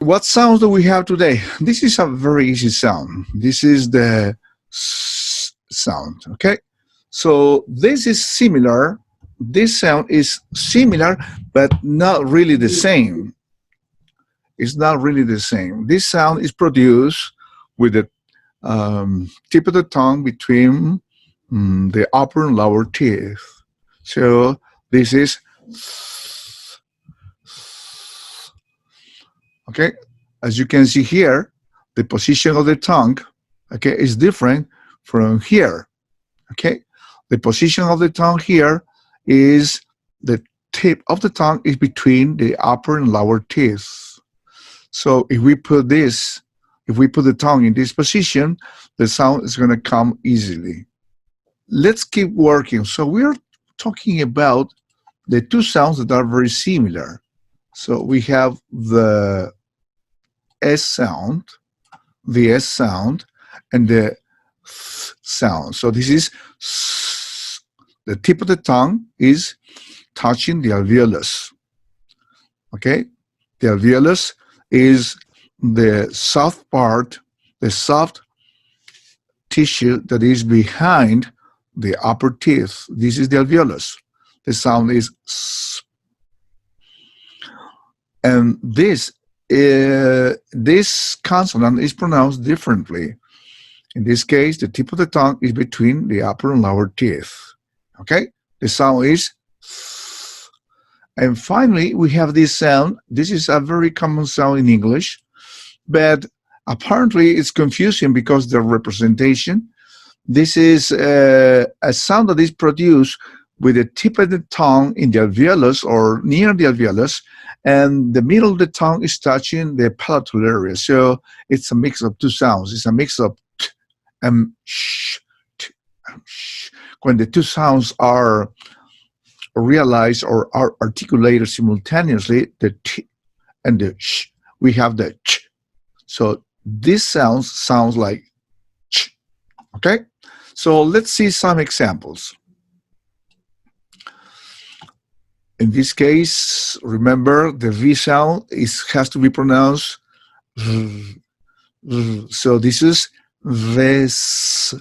What sounds do we have today? This is a very easy sound. This is the S sound, okay? So this is similar. This sound is similar, but not really the same. It's not really the same. This sound is produced with the tip of the tongue between the upper and lower teeth. So this is okay. As you can see here, the position of the tongue, okay, is different from here. Okay, the position of the tongue here is the tip of the tongue is between the upper and lower teeth. So if we put this, if we put the tongue in this position, the sound is going to come easily. Let's keep working. So we're talking about the two sounds that are very similar. So we have the S sound, and the th sound. So this is the tip of the tongue is touching the alveolus. Okay, the alveolus is the soft part, the soft tissue that is behind the upper teeth. This is the alveolus. The sound is s. And this consonant is pronounced differently. In this case, the tip of the tongue is between the upper and lower teeth. Okay? The sound is th. And finally, we have this sound. This is a very common sound in English, but apparently it's confusing because the representation. This is a sound that is produced with the tip of the tongue in the alveolus or near the alveolus, and the middle of the tongue is touching the palatal area. So it's a mix of two sounds. It's a mix of t and sh, t and sh. When the two sounds are realized or are articulated simultaneously, the t and the sh, we have the ch. So this sounds like ch. Okay? So let's see some examples. In this case, remember the V sound has to be pronounced v, v. So this is vessel,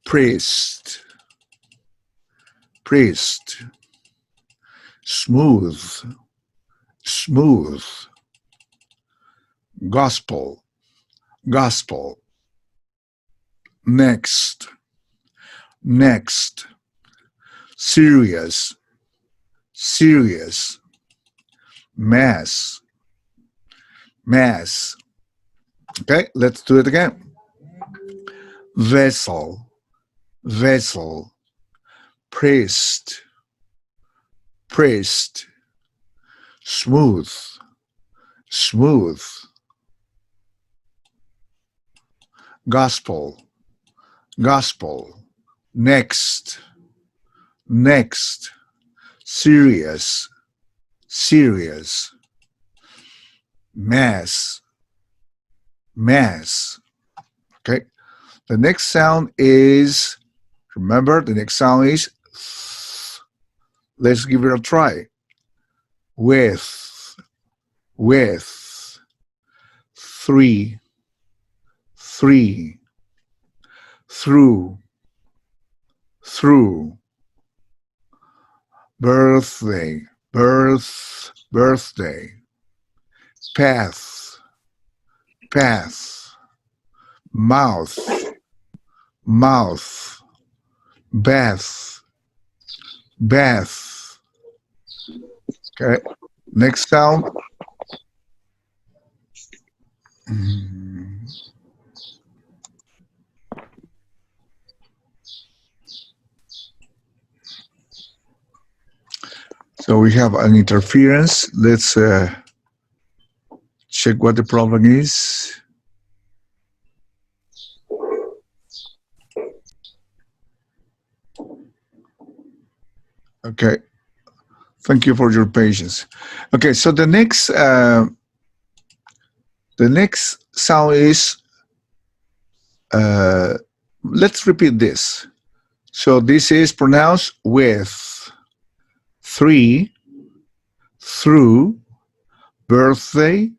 priest, smooth, gospel, next, serious, mass. Okay, let's do it again. Vessel, priest, smooth, gospel, next, serious, mass. Okay, the next sound is, remember, the next sound is th. Let's give it a try. With, three, through, birthday, path, mouth, bath. Okay, next sound. So we have an interference. Let's check what the problem is. Okay, thank you for your patience. Okay, so the next sound is, let's repeat this. So this is pronounced with. 3, through, birthday,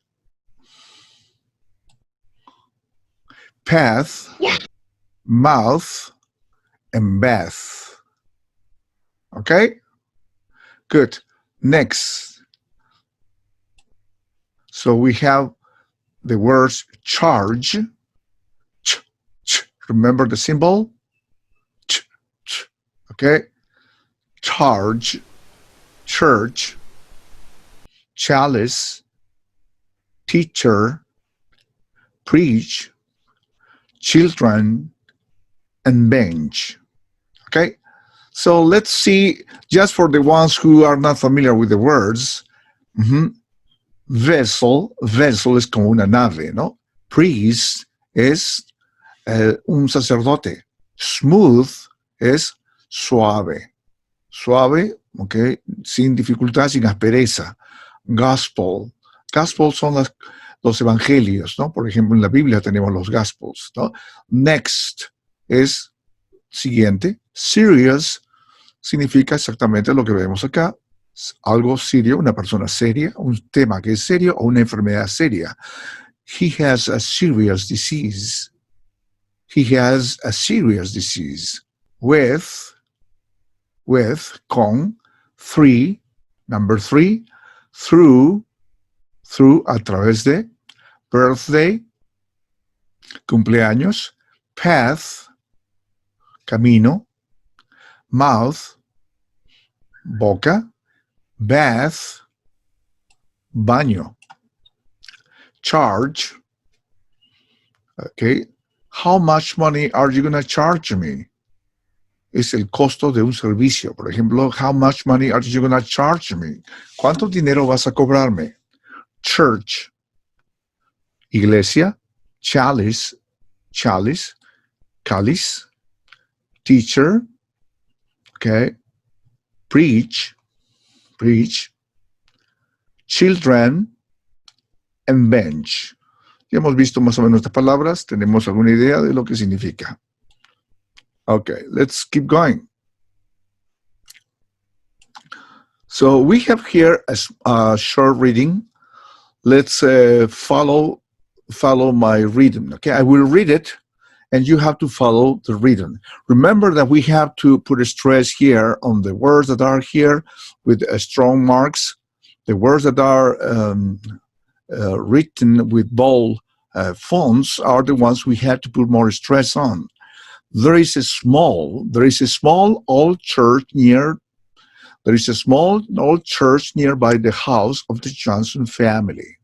path, mouth, and bath. Okay? Good. Next. So we have the words charge. Ch, ch. Remember the symbol? Ch, ch. Okay? Charge, church, chalice, teacher, preach, children, and bench. Okay? So let's see, just for the ones who are not familiar with the words, vessel es como una nave, ¿no? Priest es un sacerdote. Smooth es suave. Suave, ok, sin dificultad, sin aspereza. Gospel. Gospel son los evangelios, ¿no? Por ejemplo, en la Biblia tenemos los Gospels, ¿no? Next es siguiente. Serious significa exactamente lo que vemos acá. Algo serio, una persona seria, un tema que es serio o una enfermedad seria. He has a serious disease. He has a serious disease. With, con, number 3, through, a través de, birthday, cumpleaños, path, camino, mouth, boca, bath, baño, charge, okay, how much money are you going to charge me? Es el costo de un servicio. Por ejemplo, how much money are you going to charge me? ¿Cuánto dinero vas a cobrarme? Church, iglesia, chalice, cáliz, teacher, okay, preach, children, and bench. Ya hemos visto más o menos estas palabras. ¿Tenemos alguna idea de lo que significa? Okay, let's keep going. So we have here a short reading. Let's follow my reading. Okay, I will read it, and you have to follow the reading. Remember that we have to put a stress here on the words that are here with strong marks. The words that are written with bold fonts are the ones we have to put more stress on. There is a small old church nearby the house of the Johnson family.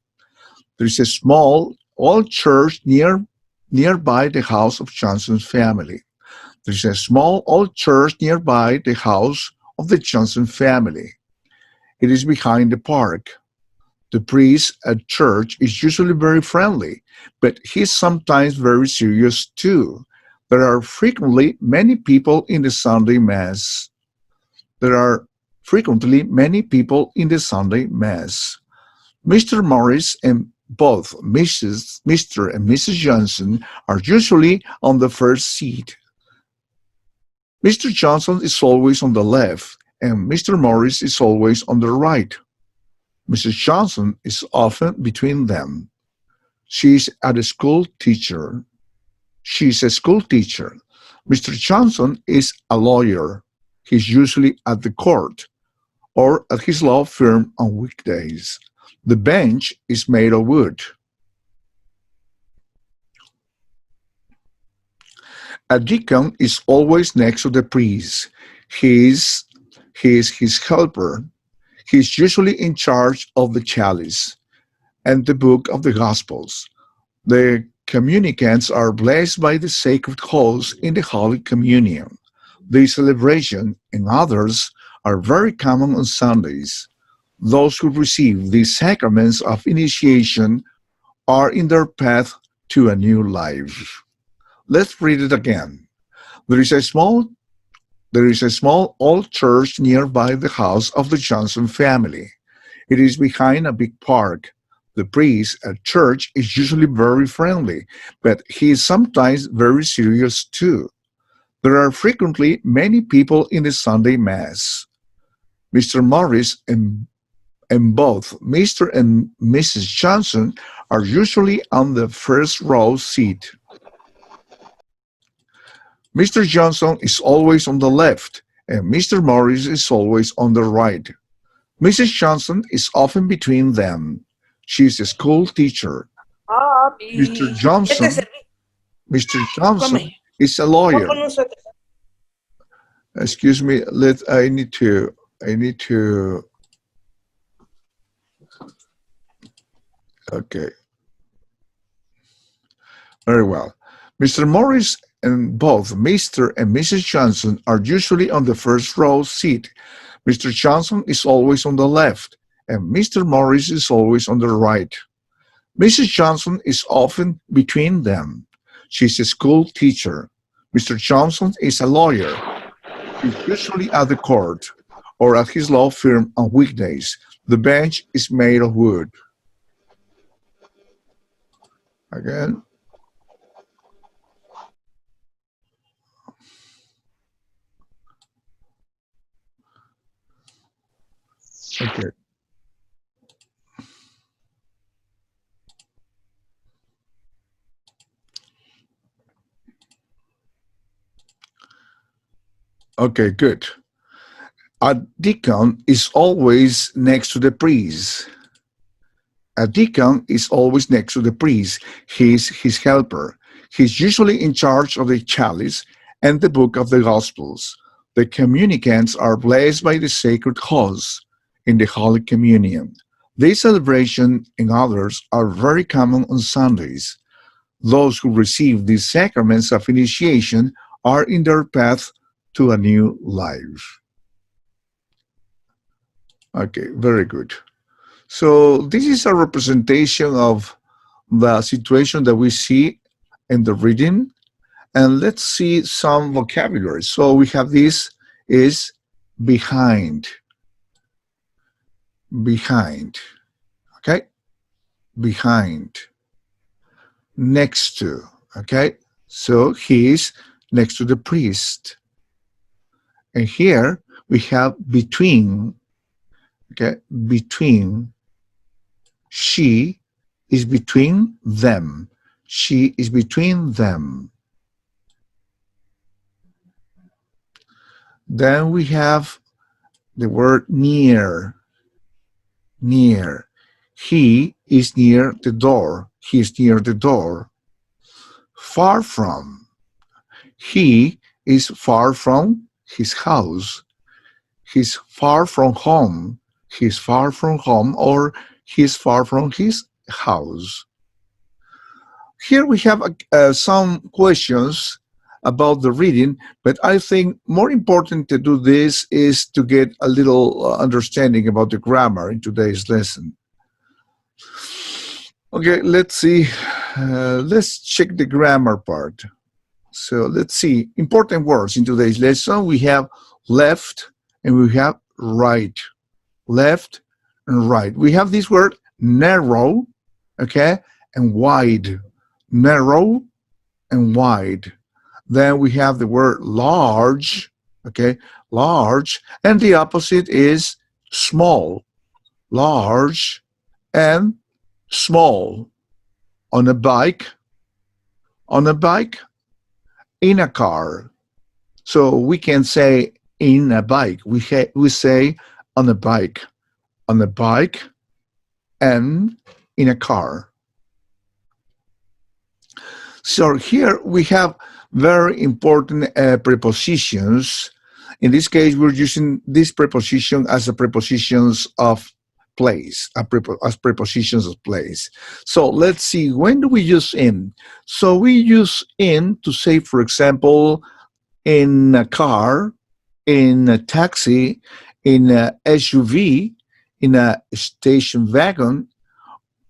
There is a small old church nearby the house of Johnson's family. There is a small old church nearby the house of the Johnson family. It is behind the park. The priest at church is usually very friendly, but he's sometimes very serious too. There are frequently many people in the Sunday Mass. Mr. Morris and both Mr. and Mrs. Johnson are usually on the first seat. Mr. Johnson is always on the left, and Mr. Morris is always on the right. Mrs. Johnson is often between them. She's a school teacher. Mr. Johnson is a lawyer. He's usually at the court or at his law firm on weekdays. The bench is made of wood. A deacon is always next to the priest. He's his helper. He's usually in charge of the chalice and the book of the Gospels. The communicants are blessed by the sacred host in the Holy Communion. This celebration and others are very common on Sundays. Those who receive these sacraments of initiation are in their path to a new life. Let's read it again. There is a small old church nearby the house of the Johnson family. It is behind a big park. The priest at church is usually very friendly, but he is sometimes very serious too. There are frequently many people in the Sunday Mass. Mr. Morris and both Mr. and Mrs. Johnson are usually on the first row seat. Mr. Johnson is always on the left, and Mr. Morris is always on the right. Mrs. Johnson is often between them. She is a school teacher. Mr. ¿Qué te Johnson, serví? Mr. Johnson Come. is a Voy a lawyer. poner un suéter. Excuse me, I need to okay. Very well. Mr. Morris and both Mr. and Mrs. Johnson are usually on the first row seat. Mr. Johnson is always on the left, and Mr. Morris is always on the right. Mrs. Johnson is often between them. She's a school teacher. Mr. Johnson is a lawyer. He's usually at the court or at his law firm on weekdays. The bench is made of wood. Again, okay. Okay, good. A deacon is always next to the priest. A deacon is always next to the priest. He's his helper. He's usually in charge of the chalice and the book of the Gospels. The communicants are blessed by the sacred host in the Holy Communion. This celebration and others are very common on Sundays. Those who receive these sacraments of initiation are in their path to a new life. Okay, very good. So this is a representation of the situation that we see in the reading. And let's see some vocabulary. So we have this is behind, behind, okay? Behind, next to, okay? So he is next to the priest. And here we have between, okay? Between, she is between them. She is between them. Then we have the word near, near. He is near the door. He is near the door. Far from. He is far from his house. He's far from home. He's far from home, or he's far from his house. Here we have some questions about the reading, but I think more important to do this is to get a little understanding about the grammar in today's lesson. Okay, let's see. Let's check the grammar part. So let's see. Important words in today's lesson. We have left and we have right. Left and right. We have this word narrow, okay, and wide. Narrow and wide. Then we have the word large, okay, large, and the opposite is small. Large and small. On a bike, in a car. So we can say in a bike. We say on a bike, and in a car. So here we have very important prepositions. In this case, we're using this preposition as a prepositions of place, as prepositions of place. So let's see, when do we use in? So we use in to say, for example, in a car, in a taxi, in a SUV, in a station wagon,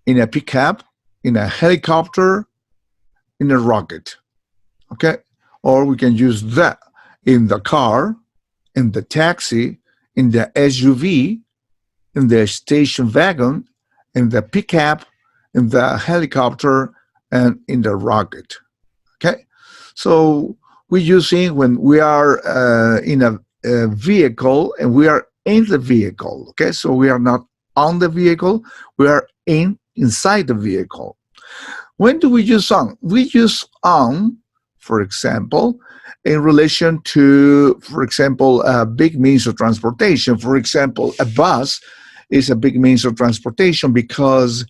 in a pickup, in a helicopter, in a rocket. Okay? Or we can use that in the car, in the taxi, in the SUV, in the station wagon, in the pickup, in the helicopter, and in the rocket. Okay? So we use it when we are in a vehicle and we are in the vehicle. Okay, so we are not on the vehicle, we are inside the vehicle. When do we use on? We use on, for example, in relation to, for example, a big means of transportation. For example, a bus is a big means of transportation because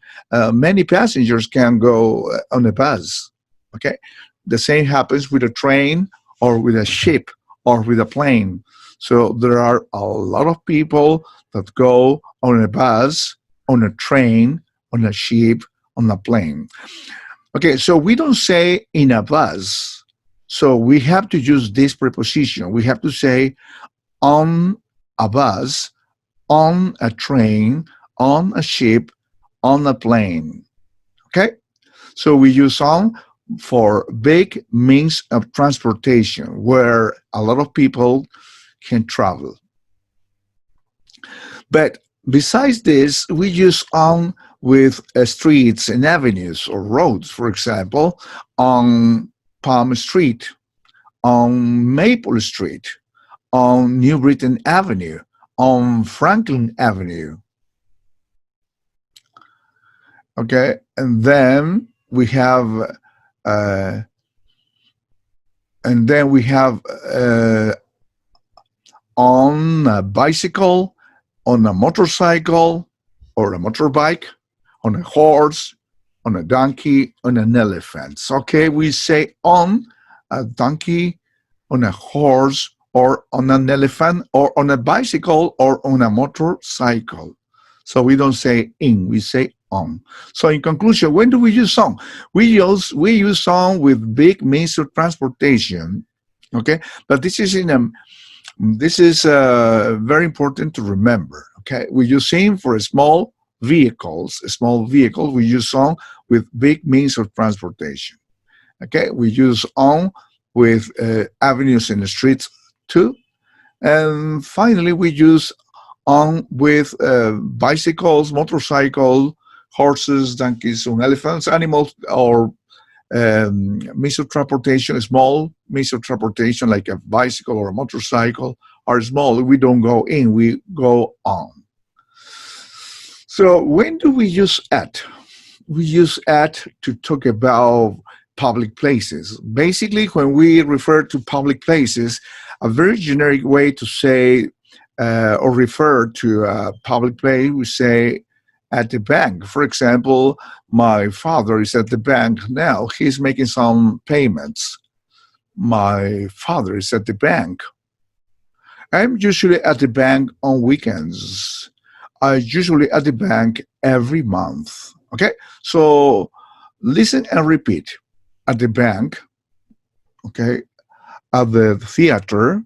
many passengers can go on a bus. Okay, the same happens with a train or with a ship or with a plane. So there are a lot of people that go on a bus, on a train, on a ship, on a plane. Okay, so we don't say in a bus. So we have to use this preposition. We have to say on a bus, on a train, on a ship, on a plane. Okay? So we use on for big means of transportation where a lot of people can travel. But besides this, we use on with streets and avenues or roads, for example, on Palm Street, on Maple Street, on New Britain Avenue, on Franklin Avenue. Okay, and then we have uh, and then we have on a bicycle, on a motorcycle or a motorbike, on a horse, on a donkey, on an elephant. Okay, we say on a donkey, on a horse, or on an elephant, or on a bicycle, or on a motorcycle. So we don't say in, we say on. So in conclusion, when do we use on? We use on with big means of transportation. Okay, but this is very important to remember. Okay, we use in for small vehicles. Small vehicles we use on with big means of transportation. Okay, we use on with avenues and streets too. And finally, we use on with bicycles, motorcycles, horses, donkeys, and elephants, animals, or means of transportation, small means of transportation like a bicycle or a motorcycle are small. We don't go in, we go on. So when do we use at? We use at to talk about public places. Basically, when we refer to public places, a very generic way to say or refer to a public place, we say at the bank. For example, my father is at the bank now. He's making some payments. My father is at the bank. I'm usually at the bank on weekends. I usually at the bank every month. Okay, so listen and repeat. At the bank, okay, at the theater,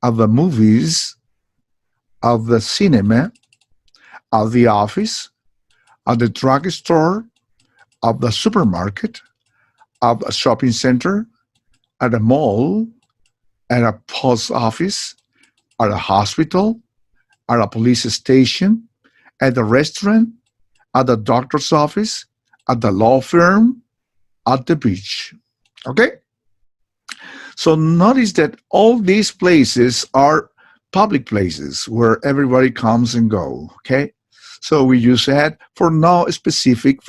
at the movies, at the cinema, at the office, at the drugstore, at the supermarket, at a shopping center, at a mall, at a post office, at a hospital, at a police station, at a restaurant, at the doctor's office, at the law firm, at the beach. Okay? So notice that all these places are public places where everybody comes and go. Okay? So we use that for non-specific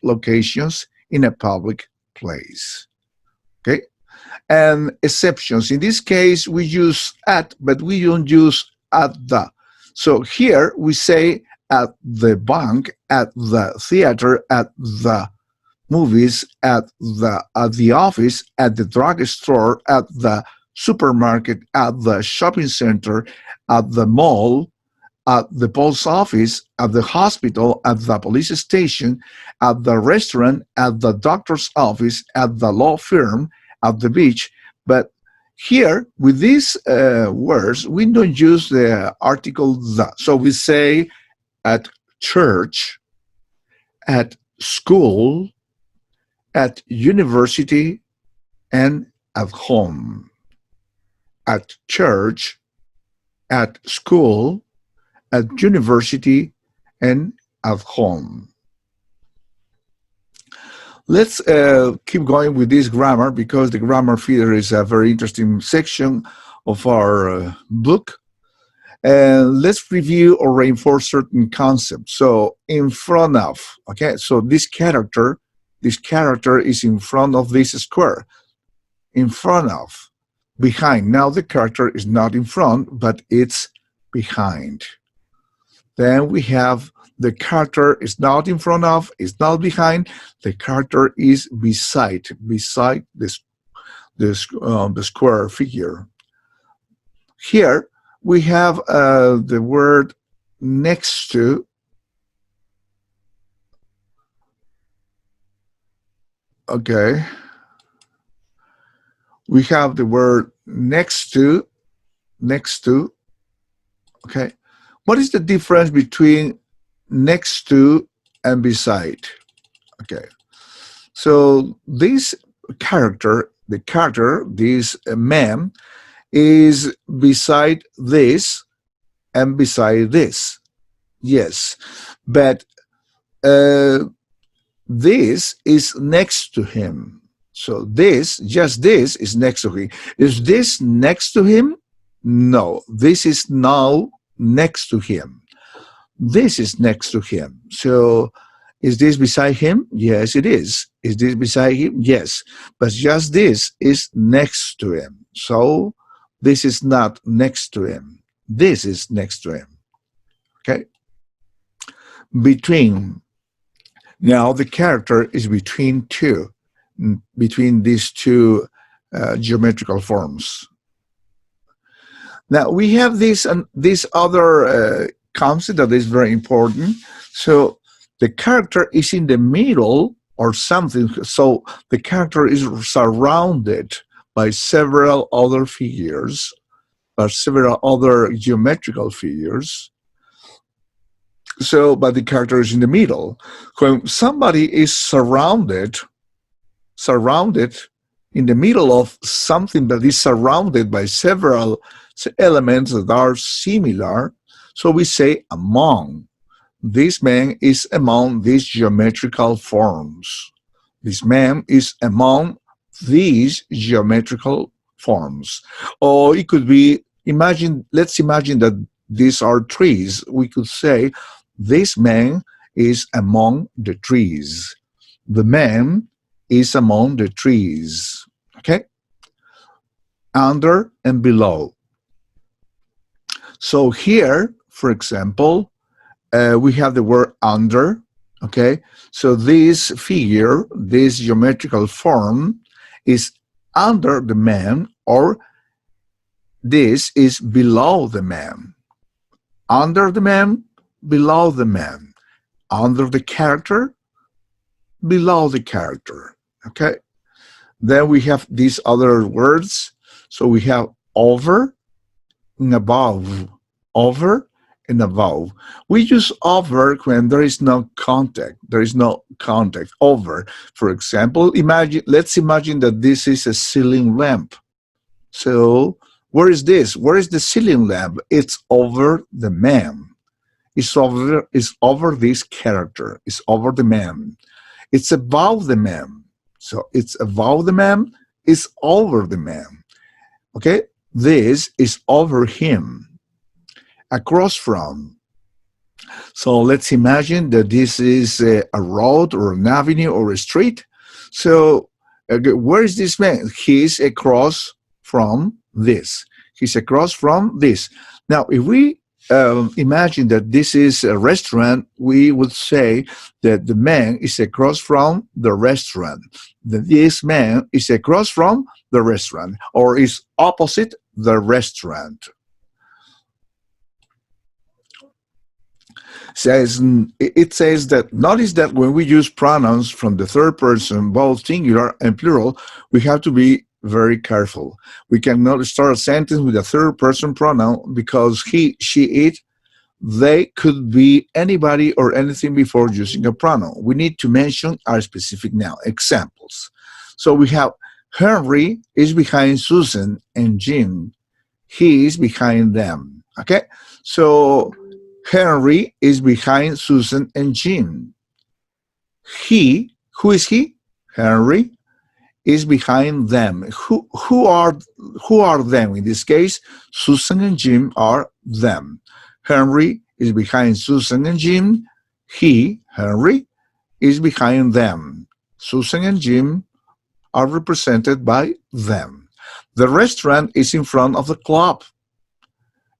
locations in a public place. Okay? And exceptions. In this case, we use at, but we don't use at the. So here we say at the bank, at the theater, at the movies, at the office, at the drugstore, at the supermarket, at the shopping center, at the mall, at the post office, at the hospital, at the police station, at the restaurant, at the doctor's office, at the law firm, at the beach. But here, with these words, we don't use the article the. So we say at church, at school, at university, and at home. At church, at school, at university, and at home. Let's keep going with this grammar because the grammar feeder is a very interesting section of our book. And let's review or reinforce certain concepts. So in front of, okay, so this character is in front of this square. In front of, behind. Now the character is not in front, but it's behind. Then we have the character is not in front of, is not behind. The character is beside the square figure. Here we have the word next to. Okay. We have the word next to. Okay. What is the difference between next to and beside? Okay. So this this man, is beside this and beside this. Yes. But this is next to him. So just this is next to him. Is this next to him? No, this is now next to him. This is next to him. So is this beside him? Yes, it is. Is this beside him? Yes. But just this is next to him. So this is not next to him. This is next to him. Okay? Between. Now the character is between these two geometrical forms. Now we have this other concept that is very important. So the character is in the middle or something. So the character is surrounded by several other figures, by several other geometrical figures. So, but the character is in the middle. When somebody is surrounded in the middle of something that is surrounded by several elements that are similar, so we say among. This man is among these geometrical forms. This man is among these geometrical forms. Or it could be, let's imagine that these are trees. We could say, this man is among the trees. The man is among the trees. Okay? Under and below. So here, for example, we have the word under. Okay? So this figure, this geometrical form, is under the man, or this is below the man. Under the man, below the man. Under the character, below the character. Okay? Then we have these other words. So we have over and above. Over and above. We use over when there is no contact. There is no contact. Over. For example, let's imagine that this is a ceiling lamp. So where is this? Where is the ceiling lamp? It's over the man. It's over this character. It's over the man. It's above the man. So it's above the man. It's over the man. Okay? This is over him. Across from. So let's imagine that this is a road or an avenue or a street. So where is this man? He's across from this. He's across from this. Now, if we imagine that this is a restaurant, we would say that the man is across from the restaurant. That this man is across from the restaurant, or is opposite the restaurant. It says that, notice that when we use pronouns from the third person, both singular and plural, we have to be very careful. We cannot start a sentence with a third person pronoun because he, she, it, they could be anybody or anything before using a pronoun. We need to mention our specific noun. Examples. So we have Henry is behind Susan and Jim. He is behind them. Okay? So Henry is behind Susan and Jim. He, who is he? Henry is behind them. Who are them? In this case, Susan and Jim are them. Henry is behind Susan and Jim. He, Henry, is behind them. Susan and Jim are represented by them. The restaurant is in front of the club.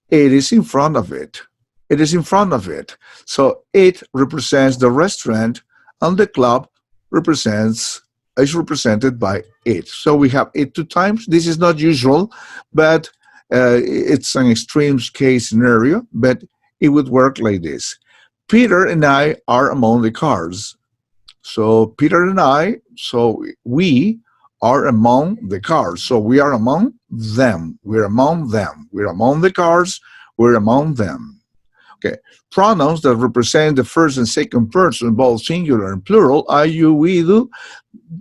It is in front of it. It is in front of it. So it represents the restaurant, and the club represents is represented by it. So we have it two times. This is not usual, but it's an extreme case scenario, but it would work like this. Peter and I are among the cars. So Peter and I, so we are among the cars. So we are among them. We're among them. We're among the cars. We're among them. Okay. Pronouns that represent the first and second person, both singular and plural, I, you, we, do,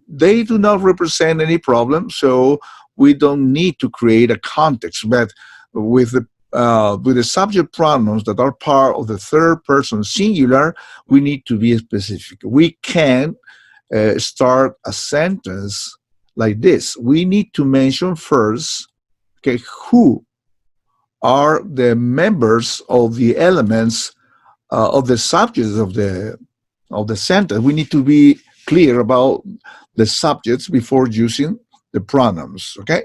they do not represent any problem. So we don't need to create a context. But with the subject pronouns that are part of the third person singular, we need to be specific. We can start a sentence like this. We need to mention first, okay, who are the members of the elements of the subjects of the sentence. We need to be clear about the subjects before using the pronouns. Okay,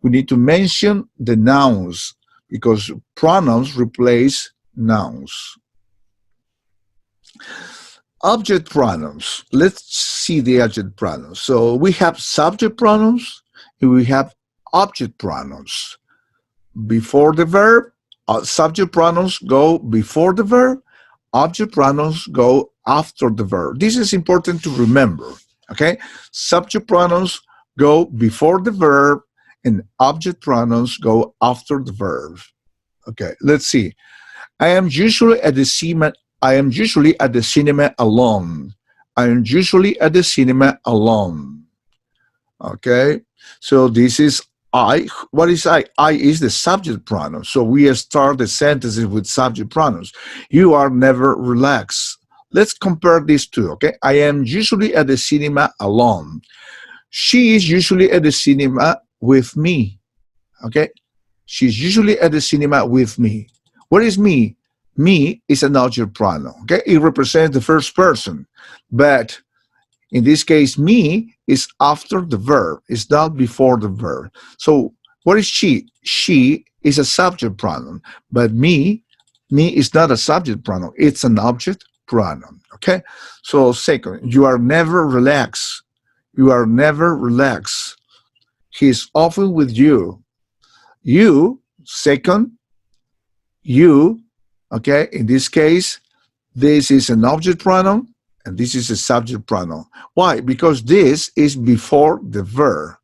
we need to mention the nouns because pronouns replace nouns. Object pronouns. Let's see the object pronouns. So we have subject pronouns and we have object pronouns. Before the verb, subject pronouns go before the verb, object pronouns go after the verb. This is important to remember, okay? Subject pronouns go before the verb and object pronouns go after the verb. Okay, let's see. I am usually at the cinema. I am usually at the cinema alone. I am usually at the cinema alone. Okay, so this is I. What is I? I is the subject pronoun. So we start the sentences with subject pronouns. You are never relaxed. Let's compare these two, okay? I am usually at the cinema alone. She is usually at the cinema with me, okay? She's usually at the cinema with me. What is me? Me is an object pronoun, okay? It represents the first person, but in this case, me is after the verb. It's not before the verb. So what is she? She is a subject pronoun, but me is not a subject pronoun. It's an object pronoun, okay? So second, you are never relaxed. You are never relaxed. He's often with you. You, second, you, okay? In this case, this is an object pronoun, and this is a subject pronoun. Why? Because this is before the verb.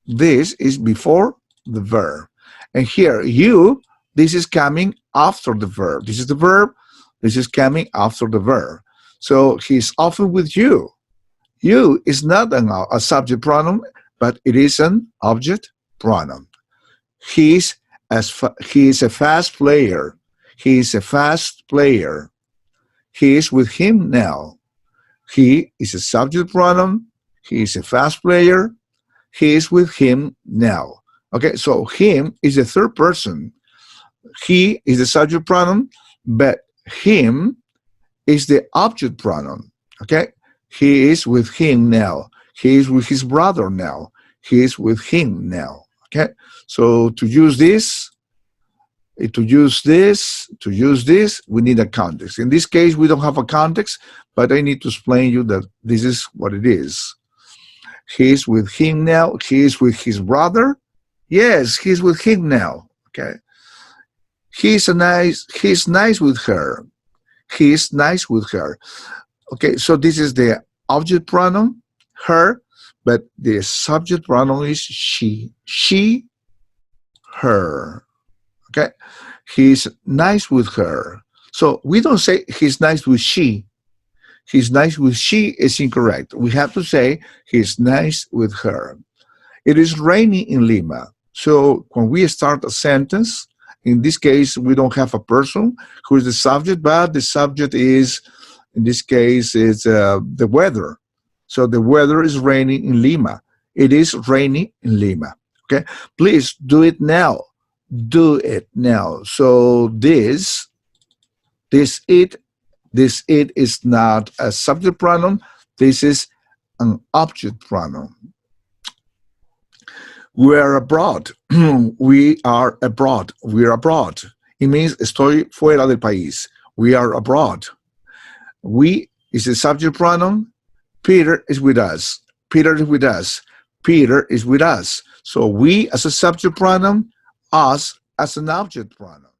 This is before the verb. And here, you, this is coming after the verb. This is the verb. This is coming after the verb. So he's often with you. You is not a subject pronoun, but it is an object pronoun. He is a fast player. He is a fast player. He is with him now. He is a subject pronoun. He is a fast player. He is with him now. Okay, so him is the third person. He is the subject pronoun, but him is the object pronoun. Okay, he is with him now. He is with his brother now. He is with him now. Okay, so to use this, we need a context. In this case, we don't have a context, but I need to explain you that this is what it is. He is with him now. He is with his brother. Yes, he's with him now. Okay. He's nice with her. He is nice with her. Okay, so this is the object pronoun, her, but the subject pronoun is she. She, her. Okay, he's nice with her. So we don't say he's nice with she. He's nice with she is incorrect. We have to say he's nice with her. It is raining in Lima. So when we start a sentence, in this case, we don't have a person who is the subject, but the subject is, in this case, is the weather. So the weather is raining in Lima. It is rainy in Lima. Okay, please do it now. Do it now. So this it, this it is not a subject pronoun. This is an object pronoun. We are abroad. We are abroad. We are abroad. It means estoy fuera del país. We are abroad. We is a subject pronoun. Peter is with us. Peter is with us. Peter is with us. So we as a subject pronoun, us as an object pronoun.